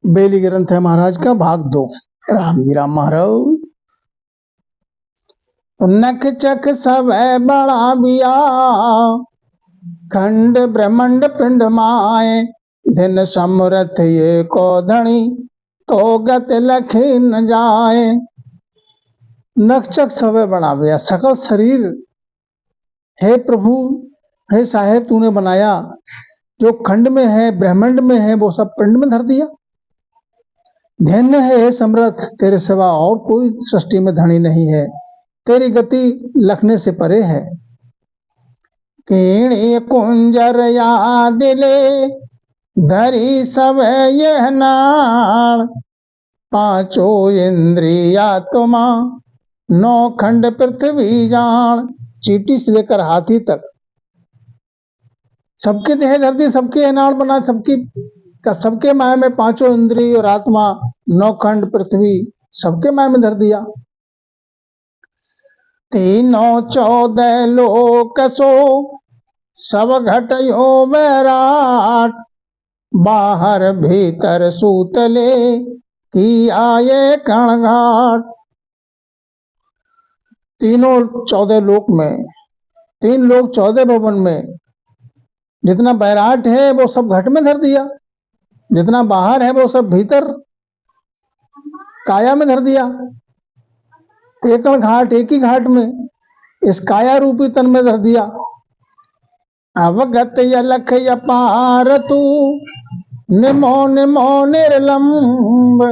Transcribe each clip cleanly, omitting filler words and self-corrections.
बेली ग्रंथ है महाराज का भाग 2। राम जी राम महाराज। नख चख सब बड़ा बिया, खंड ब्रह्मंड पिंड माए, दिन समरथ ये को धनी, तो गत लखी न जाए। नख चख सब बड़ा बिया, सकल शरीर हे प्रभु, हे साहेब तूने बनाया, जो खंड में है ब्रह्मांड में है वो सब पिंड में धर दिया। धन्य है हे समर्थ, तेरे सिवा और कोई सृष्टि में धनी नहीं है, तेरी गति लखने से परे है। कीणी कुंजर या दिले, धरी सब यह नार, पांचों इंद्रिया तुमा, नौ खंड पृथ्वी जान। चीटी से लेकर हाथी तक सबके देह धर दी, सबके नाड़ बना, सबके माया में पांचों इंद्रिय और आत्मा, नौ खंड पृथ्वी सबके माया में धर दिया। तीनों 14 लोक सो, सब घटयो बैराट, बाहर भीतर सूतले, की आये कणघाट। तीनों 14 लोक में, 3 लोक 14 भवन में, जितना बैराट है वो सब घट में धर दिया, जितना बाहर है वो सब भीतर काया में धर दिया। एकण घाट, एक ही घाट में इस काया रूपी तन में धर दिया। अवगत यलख अपार तू, निमो निमो निर्लंब,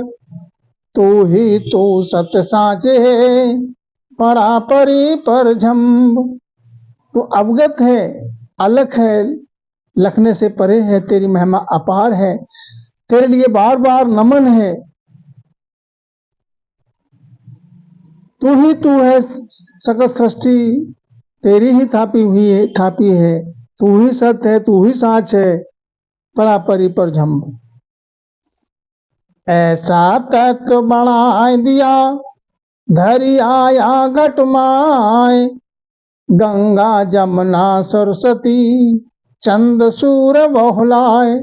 तू ही तू सत साचे, परापरी पर झम्ब। तू अवगत है, अलख है, लखने से परे है, तेरी महिमा अपार है, तेरे लिए बार बार नमन है। तू ही तू है, सकल सृष्टि तेरी ही थापी है, तू ही सत्य है, तू ही साच है, परापरी पर झम्ब। ऐसा तत्व बना दिया, धरी आया घट माय, गंगा जमुना सरस्वती, चंद सूर बहुलाय।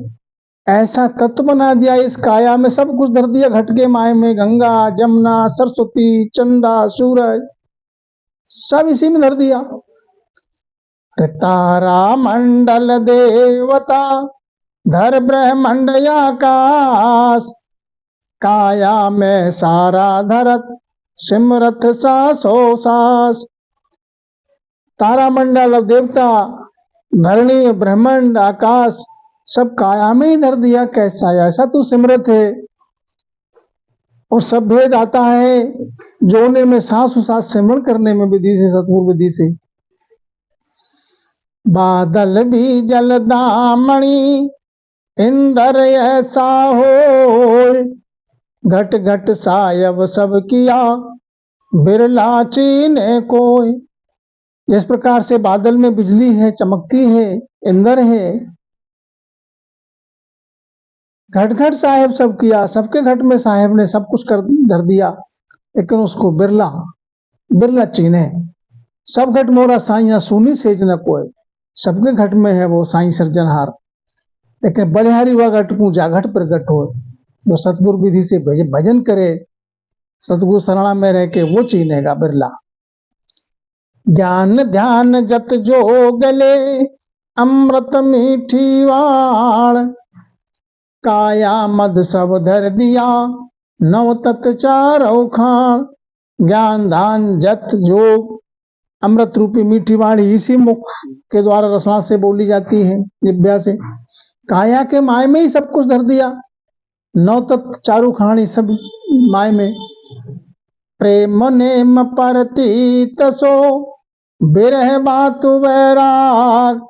ऐसा तत्व बना दिया, इस काया में सब कुछ धर दिया, घट के माय में गंगा जमुना सरस्वती चंदा सूरज सब इसी में धर दिया। तारा मंडल देवता, धर ब्रह्मंड आकाश, काया में सारा धरत, सिमरथ सासो सास। तारा मंडल देवता, धरणी ब्रह्मांड आकाश सब काया में ही धर दिया। कैसा ऐसा तू सिमरथ है, और सब भेद आता है जोड़ने में, सांस सांस सिमरण करने में विधि से, सतगुरु विधि से। बादल भी जल दामणी, इंदर ऐसा हो, घट घट सायब सब किया, बिरला चीने कोई। जिस प्रकार से बादल में बिजली है, चमकती है, इंदर है, घट घट साहेब सब किया, सबके घट में साहेब ने सब कुछ कर धर दिया, लेकिन उसको बिरला चीने। सब घट मोरा साइया सुनी सेज न कोय, सबके घट में है वो साई सृजनहार, लेकिन बलिहारी वह घट पूजा घट प्रगट हो। वो सतगुरु विधि से भजन करे, सतगुरु शरणा में रह के वो चीनेगा बिरला। ज्ञान ध्यान जत जो गले, अमृत मीठी वाण, काया मद सब धर दिया, नव तत् चारों खान। ज्ञान दान जत जो, अमृत रूपी मीठी वाणी इसी मुख के द्वारा रसना से बोली जाती है, जिब्या से। काया के माय में ही सब कुछ धर दिया, नौ तत्व चारू खानी सब माय में। प्रेम नेम परती तसो, बिरह बात वैराग,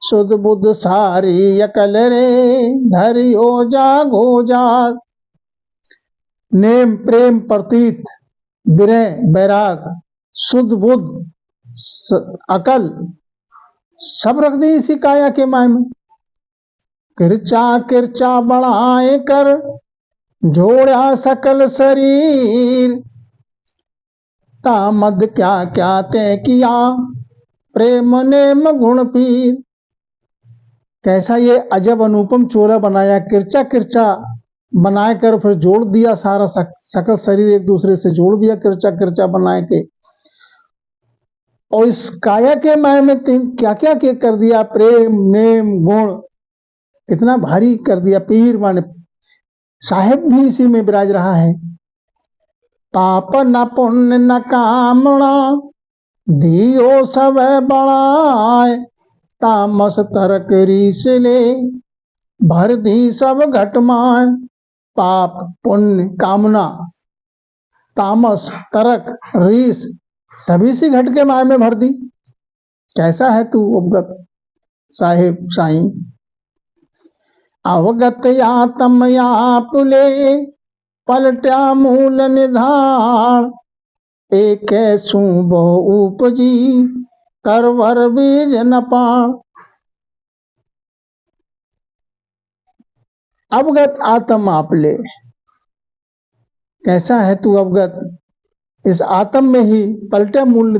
सुध बुद्ध सारी अकल रे, धरियो जागो जाग। नेम प्रेम प्रतीत, विरह बैराग, शुद्ध बुद्ध अकल सब रख दी इसी काया के माय में। किरचा किरचा बढ़ाए कर, जोड़ा सकल शरीर, तामद क्या क्या तय किया, प्रेम नेम गुण पीर। कैसा ये अजब अनुपम चोरा बनाया, किरचा किरचा बनाकर फिर जोड़ दिया, सारा सकल शरीर एक दूसरे से जोड़ दिया, किरचा किरचा बना के। और इस काया के माया में क्या क्या कर दिया, प्रेम नेम गुण कितना भारी कर दिया। पीर माने साहेब भी इसी में विराज रहा है। पाप न पुण्य न कामना, दियो सब बड़ाए, तामस तरक रीस ले, भर दी सब घटमाए। पाप पुण्य कामना तामस तरक रीस सभी सी घट के माया में भर दी। कैसा है तू अवगत साहेब साईं। अवगत आत्म आपले, पलट्या मूल निधान, एक बहु उपजी, करवर बीज न पाण। अवगत आत्म आपले, कैसा है तू अवगत, इस आत्म में ही पलटा मूल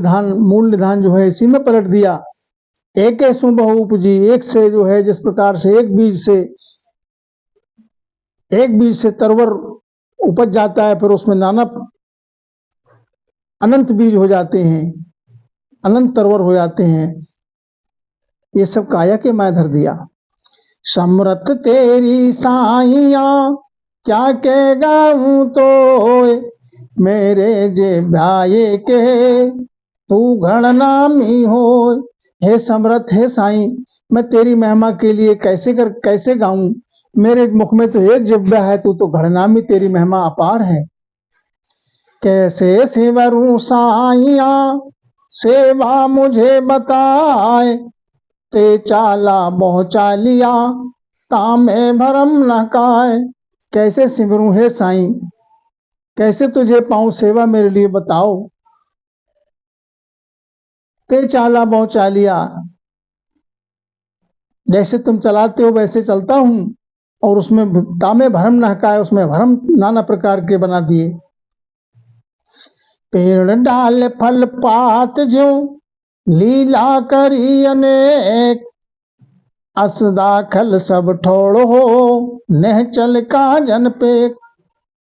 निधान जो है इसी में पलट दिया। एक बहु उपजी, एक से जो है जिस प्रकार से एक बीज से तरवर उपज जाता है, फिर उसमें नाना अनंत बीज हो जाते हैं, अनंत तरवर हो जाते हैं। ये सब काया के माया धर दिया। समरथ तेरी साइया, क्या कह गाऊं तो मेरे जे भाई के, तू घड़नामी हो। हे समरथ हे साईं, मैं तेरी महिमा के लिए कैसे गाऊं। मेरे मुख में तो एक जिब्बा है, तू तो घड़नामी, तेरी महिमा अपार है। कैसे सिवरूं साइया, सेवा मुझे बताए, ते चाला बहु चालिया, तामे भरम न काए। कैसे सिमरूं हे साईं, कैसे तुझे पाऊं, सेवा मेरे लिए बताओ। ते चाला बहु चालिया, जैसे तुम चलाते हो वैसे चलता हूं, और उसमें तामे भरम न काए, उसमें भरम नाना प्रकार के बना दिए। पेड़ डाल फल पात ज्यों, लीला करी अनेक, अस दाखल सब ठोड़ हो, नह चल का जन पे।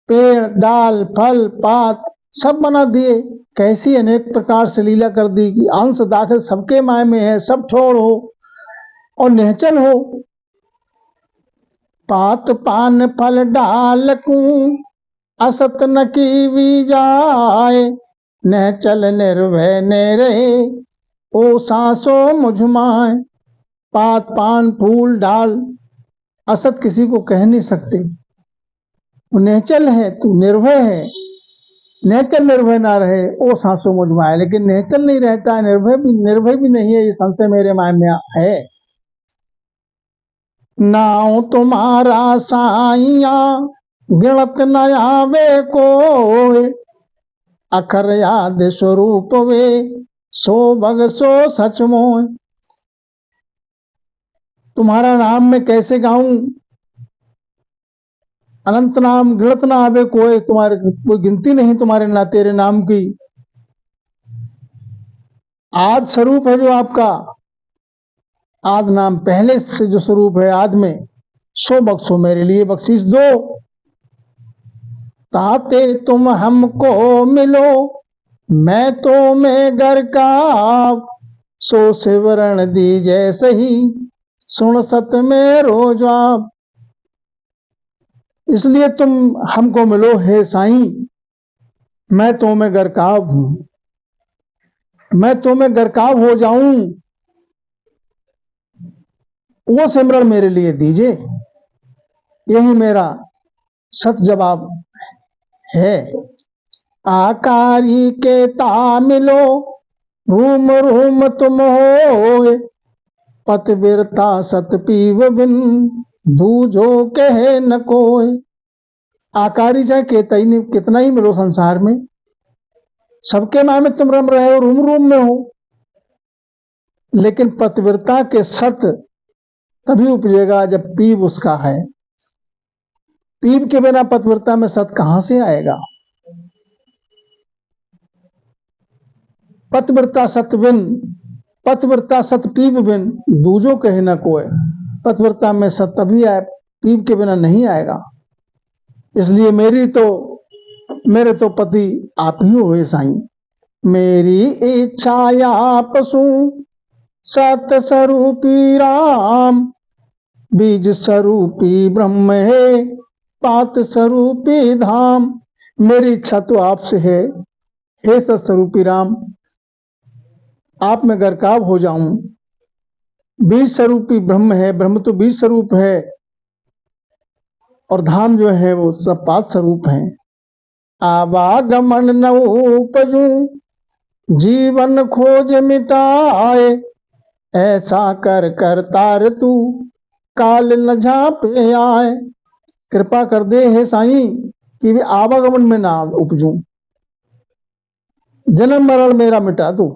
पेड़ डाल फल पात सब बना दिए, कैसी अनेक प्रकार से लीला कर दी कि अंश दाखिल सबके माय में है, सब ठोड़ हो और निहचल हो। पात पान फल डाल कू, असत न की भी जाए, न चल निर्भय ने रहे, ओ सांसो मुझमाए। पात पान फूल डाल असत किसी को कह नहीं सकते। नेचल है, तू निर्भय है, नेचल निर्भय ना रहे, ओ सांसों मुझमाए। लेकिन नेचल नहीं रहता है, निर्भय भी नहीं है, ये संशय मेरे माय में है। नाउ तुम्हारा साइया, गिणत न आवे कोय, अखर याद स्वरूप वे, सो भग सो सच मोय। तुम्हारा नाम मैं कैसे गाऊं, अनंत नाम गिणत ना आवे कोई, तुम्हारे कोई गिनती नहीं तुम्हारे ना तेरे नाम की। आद स्वरूप है जो आपका, आद नाम पहले से जो स्वरूप है आद में, सो बख्शो मेरे लिए बख्शीश दो। ताते तुम हमको मिलो, मैं तो मैं घर का, सो सिवरण दीजे सही, सुन सत में रोज आप। इसलिए तुम हमको मिलो हे साईं, मैं तो मैं गरकाव हूं, मैं तो मैं गरकाव हो जाऊं, वो सिमरण मेरे लिए दीजिए। यही मेरा सत जवाब है। आकारी के तामिलो, रूम रूम तुम हो, पत बिरता सत पीव बिन, दूजो कहे न कोय। आकारी चाहे कितना ही मिलो संसार में, सबके नाम में तुम रम रहे हो, रूम रूम में हो, लेकिन पतिव्रता के सत तभी उपजेगा जब पीव उसका है। पीव के बिना पतिव्रता में सत कहां से आएगा। पतिव्रता सत बिन, पतिव्रता सत पीव बिन, दूजो कहे न कोय। पतिव्रता में सत तभी आए, पीव के बिना नहीं आएगा। इसलिए मेरे तो पति आप ही हुए साईं। मेरी इच्छा या पशु सत स्वरूपी राम, बीज स्वरूपी ब्रह्म है पात स्वरूपी धाम। मेरी इच्छा तो आपसे है, हे सत स्वरूपी राम, आप में गरकाब हो जाऊं। बीज स्वरूपी ब्रह्म है, ब्रह्म तो बीज स्वरूप है, और धाम जो है वो सब पात स्वरूप है। आवागमन न उपजू, जीवन खोज मिटाए, ऐसा कर कर तार तू, काल न झापे आए। कृपा कर दे हे साईं कि वे आवागमन में ना उपजूं, जन्म मरण मेरा मिटा दो।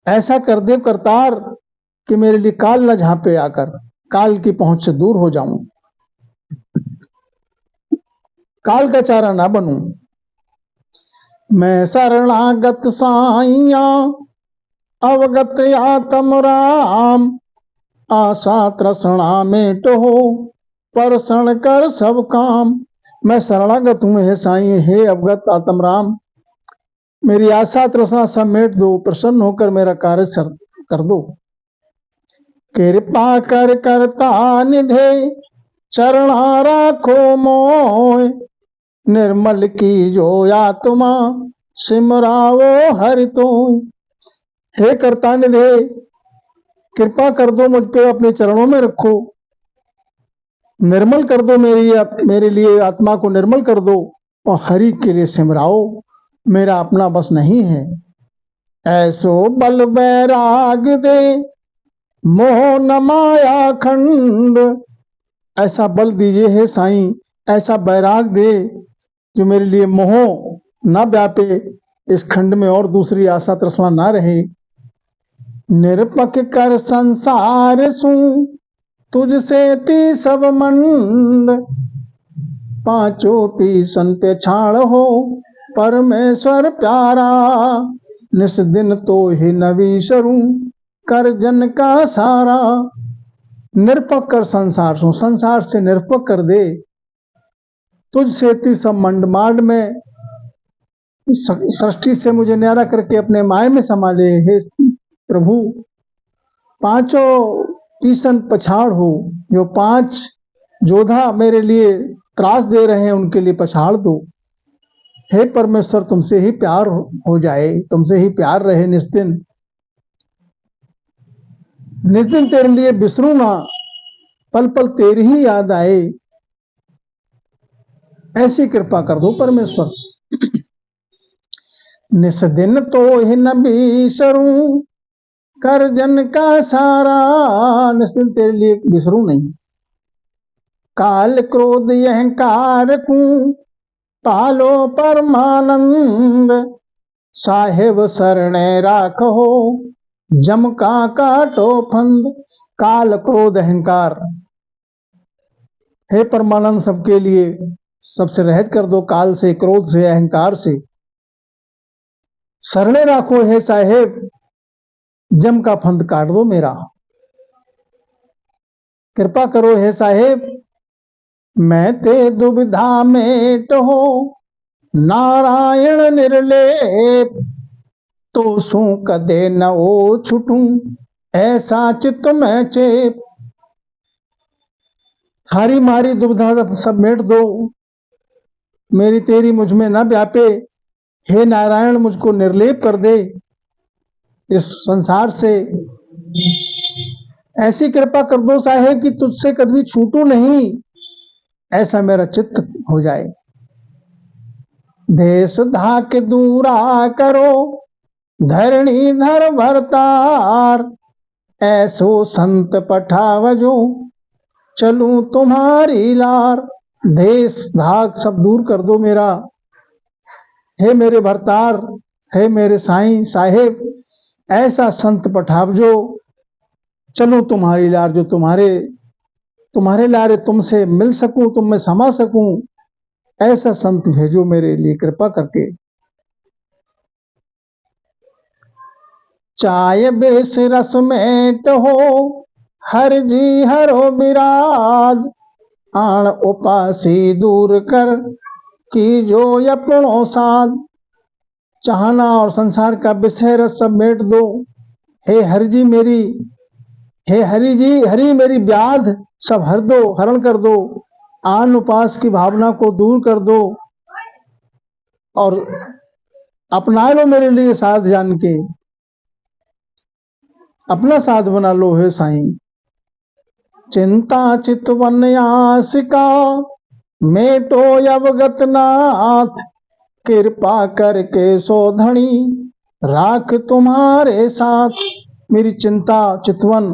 ऐसा कर दे करतार कि मेरे लिए काल न झांपे आकर, काल की पहुंच से दूर हो जाऊं, काल का चारा ना बनूं। मैं शरणागत साइया, अवगत आत्म राम, आशा तृष्णा में टहो, परसण कर सब काम। मैं शरणागत हूं हे साईं, हे अवगत आत्म राम, मेरी आशा तृष्णा सब मेट दो, प्रसन्न होकर मेरा कार्य कर दो। कृपा कर करता निधे, चरणा राखो मोय, निर्मल की जो आत्मा, सिमरावो हरि तो। हे करता निधे, कृपा कर दो मुझ पे, अपने चरणों में रखो, निर्मल कर दो मेरे लिए आत्मा को निर्मल कर दो, और हरि के लिए सिमराओ, मेरा अपना बस नहीं है। ऐसो बल बैराग दे, मोह न माया खंड, ऐसा बल दीजिए हे साईं, ऐसा बैराग दे जो मेरे लिए मोह न व्यापे, इस खंड में और दूसरी आशा तृष्णा ना रहे। निरपक कर संसार सू, तुझसे ती सब मंड, पांचों पीसन पे छाड़ हो, परमेश्वर प्यारा। निस दिन तो ही नवीसरूं, कर जन का सारा। निरपक कर संसार सू, संसार से निरपक कर दे, तुझसे ती सब मंड, मांड में सृष्टि से मुझे न्यारा करके अपने माय में समा ले हे प्रभु। पांचों पीसन पछाड़ हो, जो पांच जोधा मेरे लिए त्रास दे रहे हैं उनके लिए पछाड़ दो। हे परमेश्वर, तुमसे ही प्यार हो जाए, तुमसे ही प्यार रहे निस्दिन, निस्दिन तेरे लिए बिसरूं ना, पल पल तेरी ही याद आए, ऐसी कृपा कर दो परमेश्वर। निस दिन तो ही न बिसरूं, कर जन का सारा, निस्दिन तेरे लिए बिसरूं नहीं। काल क्रोध अहंकार को पालो परमानंद, साहेब शरणे राखो, जम का काटो फंद। काल क्रोध अहंकार, हे परमानंद सबके लिए सबसे रहित कर दो, काल से, क्रोध से, अहंकार से। शरणे राखो हे साहेब, जम का फंद काट दो मेरा। कृपा करो हे साहेब, मैं ते दुविधा में टहो, नारायण निर्लेप, तो सू कदे न ओ छुटूं, ऐसा चित्त में चेप। हारी मारी दुविधा सब मेट दो, मेरी तेरी मुझ में न व्यापे, हे नारायण मुझको निर्लेप कर दे इस संसार से। ऐसी कृपा कर दो साहेब कि तुझसे कभी छूटू नहीं, ऐसा मेरा चित्त हो जाए। देश धाक दूरा करो, धरणी धर भरतार, ऐसो संत पठावजो, चलूं तुम्हारी लार। देश धाक सब दूर कर दो मेरा, हे मेरे भरतार, हे मेरे साईं साहेब, ऐसा संत पठावजो, चलूं तुम्हारी लार, जो तुम्हारे लारे तुमसे मिल सकूं, तुम में समा सकूं, ऐसा संत भेजो मेरे लिए कृपा करके। चाय बेस रस में टहो, हर जी हरो बिराद, आण उपासी दूर कर की जो अपनों साथ। चाहना और संसार का विषय रस सब मेट दो। हे हरि जी मेरी, हे हरि जी, हरि मेरी व्याध सब हर दो, हरण कर दो। आन उपास की भावना को दूर कर दो और अपना लो मेरे लिए साध जान के, अपना साध बना लो हे साईं। चिंता चितवन आसिका मेटो अवगत नाथ। कृपा करके सोधनी राख तुम्हारे साथ। मेरी चिंता चितवन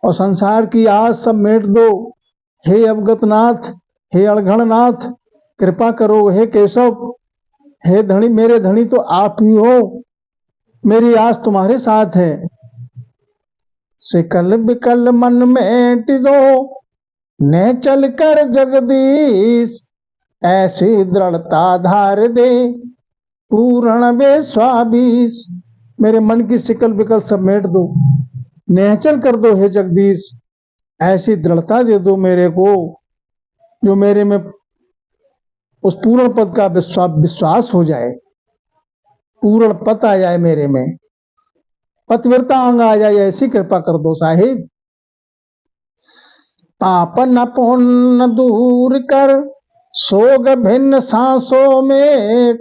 और संसार की आस सब मेट दो। हे अवगतनाथ, हे अड़घणनाथ, कृपा करो हे केशव। हे धनी, मेरे धनी तो आप ही हो, मेरी आस तुम्हारे साथ है। सिकल बिकल मन मेट दो ने चल कर जगदीश। ऐसी दृढ़ता धार दे पूर्ण बेस्वाबीस। मेरे मन की सिकल बिकल सब मेट दो, नेचल कर दो हे जगदीश। ऐसी दृढ़ता दे दो मेरे को जो मेरे में उस पूर्ण पद का विश्वास हो जाए, पूर्ण पद आ जाए मेरे में, पतिव्रता अंग आ जाए, ऐसी कृपा कर दो साहिब। पाप न पुण्य दूर कर सोग भिन्न सांसों में।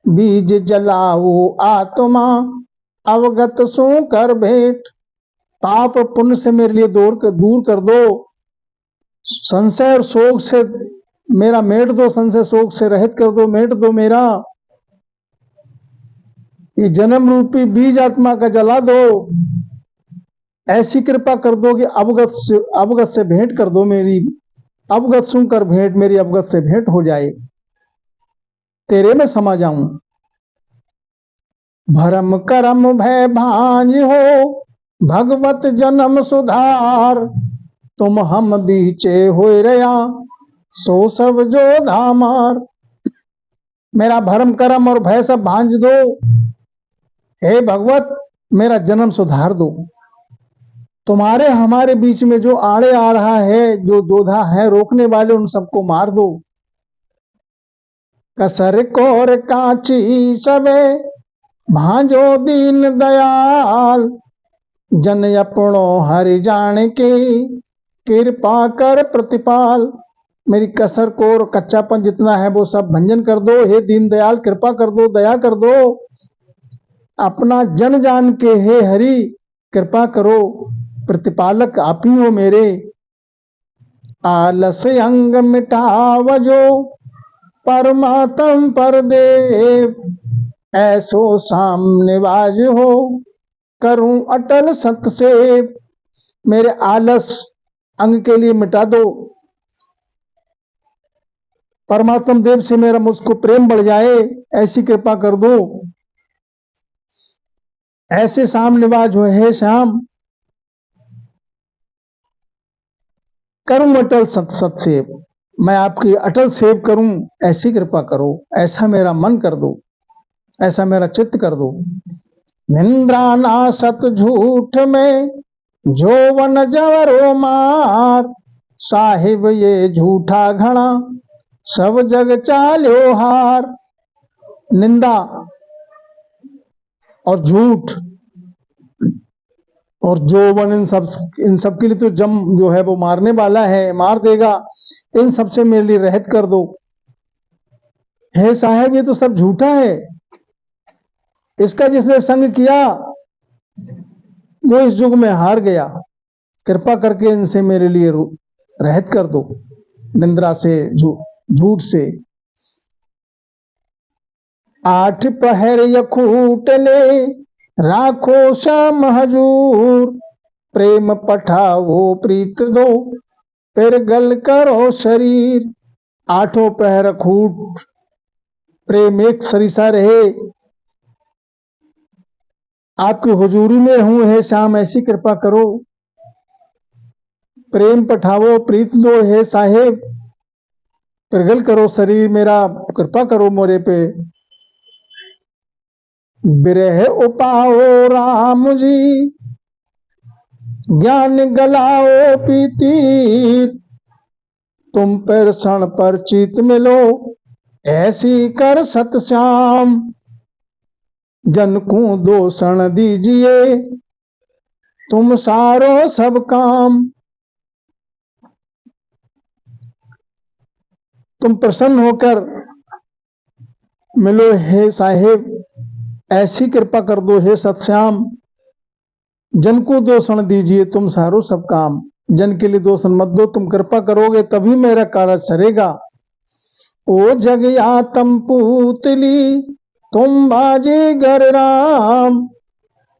बीज जलाओ आत्मा अवगत सो कर भेंट। पाप पुण्य से मेरे लिए दूर कर दो। संशय और शोक से मेरा मेट दो, संशय शोक से रहित कर दो, मेट दो मेरा। ये जन्म रूपी बीज आत्मा का जला दो। ऐसी कृपा कर दो कि अवगत से भेंट कर दो मेरी। अवगत सुनकर भेंट, मेरी अवगत से भेंट हो जाए, तेरे में समा जाऊं। भरम करम भय भांज हो भगवत जन्म सुधार। तुम हम बीचे होए रया सो सब जो धामार। मेरा भरम करम और भय सब भांज दो। हे भगवत, मेरा जन्म सुधार दो। तुम्हारे हमारे बीच में जो आड़े आ रहा है, जो जोधा है रोकने वाले, उन सबको मार दो। कसर कोर कांची सबे भांजो दीन दयाल। जन अपनो हरि जान के कृपा कर प्रतिपाल। मेरी कसर कोर कच्चापन जितना है वो सब भंजन कर दो। हे दीन दयाल, कृपा कर दो, दया कर दो। अपना जन जान के हे हरि कृपा करो, प्रतिपालक आप ही हो मेरे। आलस अंग मिटावजो परमात्म पर देव। ऐसो सामने बाज हो करूं अटल सत से। मेरे आलस अंग के लिए मिटा दो, परमात्म देव से मेरा मुझको प्रेम बढ़ जाए, ऐसी कृपा कर दो। ऐसे सामनेबाज हो हे श्याम, करूं अटल सत सेव। मैं आपकी अटल सेव करूं, ऐसी कृपा करो। ऐसा मेरा मन कर दो, ऐसा मेरा चित्त कर दो। निंद्रा नासत झूठ में जो वन जवरो मार। साहिब ये झूठा घड़ा सब जग चाल्यो हार। निंदा और झूठ और जोवन, इन सब के लिए तो जम जो है वो मारने वाला है, मार देगा। इन सब से मेरे लिए रहत कर दो। हे साहब, ये तो सब झूठा है। इसका जिसने संग किया वो इस युग में हार गया। कृपा करके इनसे मेरे लिए रहत कर दो, निंद्रा से, झूठ से। आठ पहर यखूट ले राखो श्याम हजूर। प्रेम पठाओ प्रीत दो फिर गल करो शरीर। आठों पहर खूट प्रेम एक सरिसा रहे। आपकी हुजूरी में हूं हे श्याम, ऐसी कृपा करो। प्रेम पठाओ प्रीत दो हे साहेब, प्रगल करो शरीर मेरा, कृपा करो मोरे पे। बिरह उपाओ राम जी ज्ञान गलाओ पीतीर। तुम पर क्षण पर चित मिलो, ऐसी कर सतश्याम। जन को दो क्षण दीजिए, तुम सारो सब काम। तुम प्रसन्न होकर मिलो हे साहेब, ऐसी कृपा कर दो हे सतश्याम। जन को दो क्षण दीजिए, तुम सारो सब काम। जन के लिए दो क्षण मत दो, तुम कृपा करोगे तभी मेरा कार्य सरेगा। ओ जगया तम पूतली, तुम बाजीगर राम।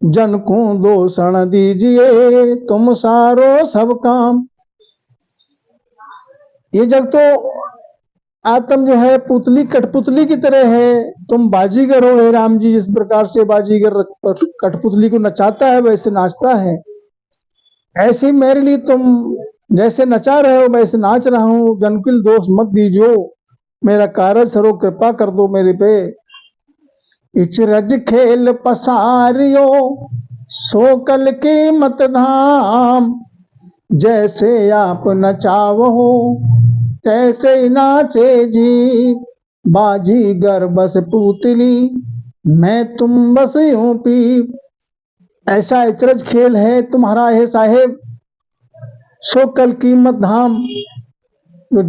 जन को दो क्षण दीजिए, तुम सारो सब काम। ये जग तो आत्म जो है पुतली, कठपुतली की तरह है। तुम बाजीगर हो हे राम जी। जिस प्रकार से बाजीगर कठपुतली को नचाता है वैसे नाचता है, ऐसे ही मेरे लिए तुम जैसे नचा रहे हो वैसे नाच रहा हूं। जनकिल दोष मत दीजियो, मेरा कार्य सरो, कृपा कर दो मेरे पे। इचरज खेल पसारियो, सोकल की मत धाम। जैसे आप नचावो, तैसे ही नाचे जी। बाजीगर बस पुतली, मैं तुम बस यूं पी। ऐसा इचरज खेल है तुम्हारा है साहेब, सो कल कीमत धाम, जो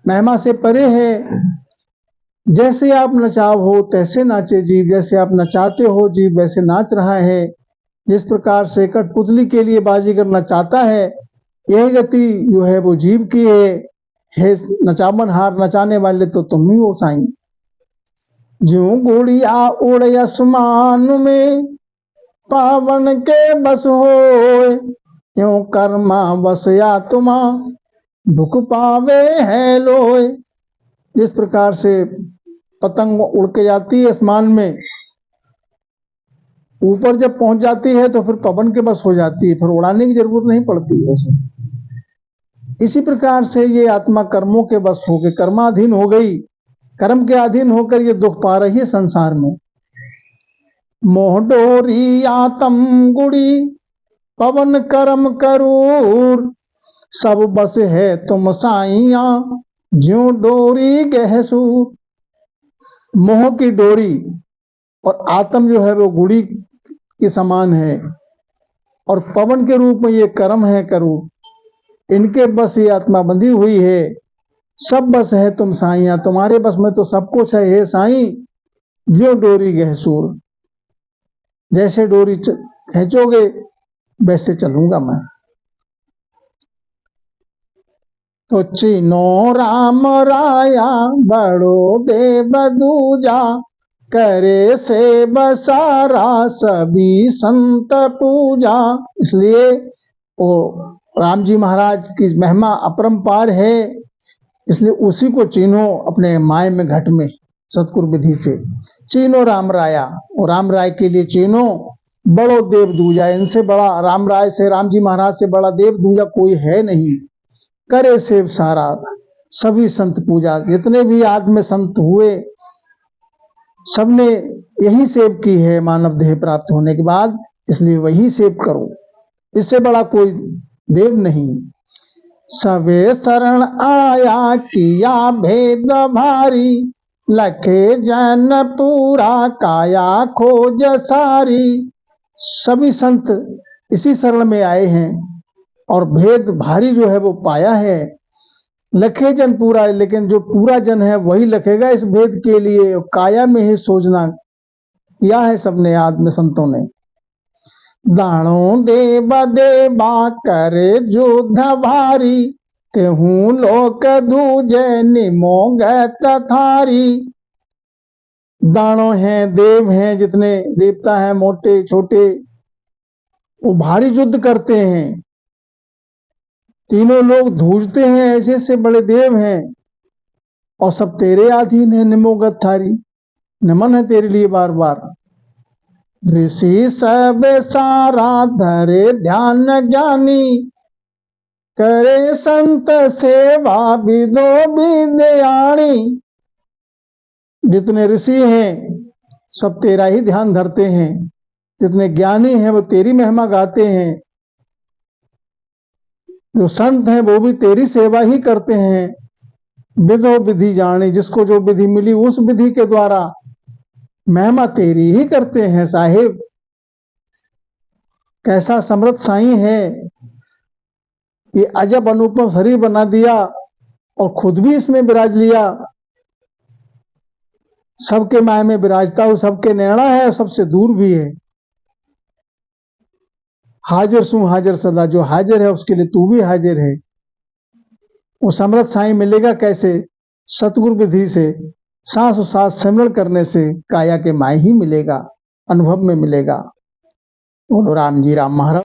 महिमा से परे है। जैसे आप नचाव हो तैसे नाचे जीव, जैसे आप नचाते हो जीव वैसे नाच रहा है। जिस प्रकार से कठपुतली के लिए बाजीगर नचाता है, यही गति जो है वो जीव की है। हे नचावन हार, नचाने वाले तो तुम ही हो साईं। ज्यों गुड़िया उड़ आसमान में, पावन के बस होए। त्यों कर्मा बसया तुमा, दुख पावे है लोए। जिस प्रकार से पतंग उड़ के जाती है आसमान में, ऊपर जब पहुंच जाती है तो फिर पवन के बस हो जाती है, फिर उड़ाने की जरूरत नहीं पड़ती है उसे। इसी प्रकार से ये आत्मा कर्मों के बस हो गई, कर्माधीन हो गई। कर्म के अधीन होकर ये दुख पा रही है संसार में। मोह डोरी आत्म गुड़ी, पवन कर्म करूर। सब बस है तुम साइया, ज्यों डोरी गहसूर। मोह की डोरी और आत्म जो है वो गुड़ी के समान है, और पवन के रूप में ये कर्म है करूर। इनके बस ये आत्मा बंधी हुई है। सब बस है तुम साइया, तुम्हारे बस में तो सब कुछ है हे साईं। ज्यों डोरी गहसूर, जैसे डोरी खींचोगे वैसे चलूंगा मैं। तो चीनो राम राया, बड़ो देव दूजा। करे से बसारा, सभी संत पूजा। इसलिए वो राम जी महाराज की महिमा अपरंपार है, इसलिए उसी को चीनो अपने माय में घट में सतगुरु विधि से। चीनो राम राया, और राम राय के लिए चीनो बड़ो देव दूजा। इनसे बड़ा, राम राय से, राम जी महाराज से बड़ा देव दूजा कोई है नहीं। करे सेव सारा, सभी संत पूजा। जितने भी आदमी संत हुए सबने यही सेव की है मानव देह प्राप्त होने के बाद, इसलिए वही सेव करो। इससे बड़ा कोई देव नहीं। सबे शरण आया, किया भेद भारी। लखे जन पूरा, काया खोज सारी। सभी संत इसी शरण में आए हैं और भेद भारी जो है वो पाया है। लखे जन पूरा, लेकिन जो पूरा जन है वही लखेगा इस भेद के लिए। काया में ही सोचना किया है सबने आदमी संतों ने। दाणों देव देवा, करे युद्ध भारी। तेहू लोक दूजे, निमोग तथारी। दानों हैं, देव हैं, जितने देवता हैं मोटे छोटे, वो भारी युद्ध करते हैं। तीनों लोग धूजते हैं, ऐसे ऐसे बड़े देव हैं, और सब तेरे अधीन है। निमोगत थारी, नमन है तेरे लिए बार बार। ऋषि सब सारा, धरे ध्यान ज्ञानी। करे संत सेवा, विदो विद्याणी। जितने ऋषि हैं सब तेरा ही ध्यान धरते हैं, जितने ज्ञानी हैं वो तेरी महिमा गाते हैं। जो संत हैं वो भी तेरी सेवा ही करते हैं। विधो विधि जाने, जिसको जो विधि मिली उस विधि के द्वारा महिमा तेरी ही करते हैं साहिब। कैसा समर्थ साईं है, ये अजब अनुपम शरीर बना दिया और खुद भी इसमें विराज लिया। सबके माया में विराजता हूं, सबके नैणा है और सबसे दूर भी है। हाजिर सू हाजिर सदा, जो हाजिर है उसके लिए तू भी हाजिर है। वो समर्थ साईं मिलेगा कैसे? सतगुरु विधि से, सांस सांस सिमरण करने से काया के माय ही मिलेगा, अनुभव में मिलेगा। बोलो राम जी राम महाराज।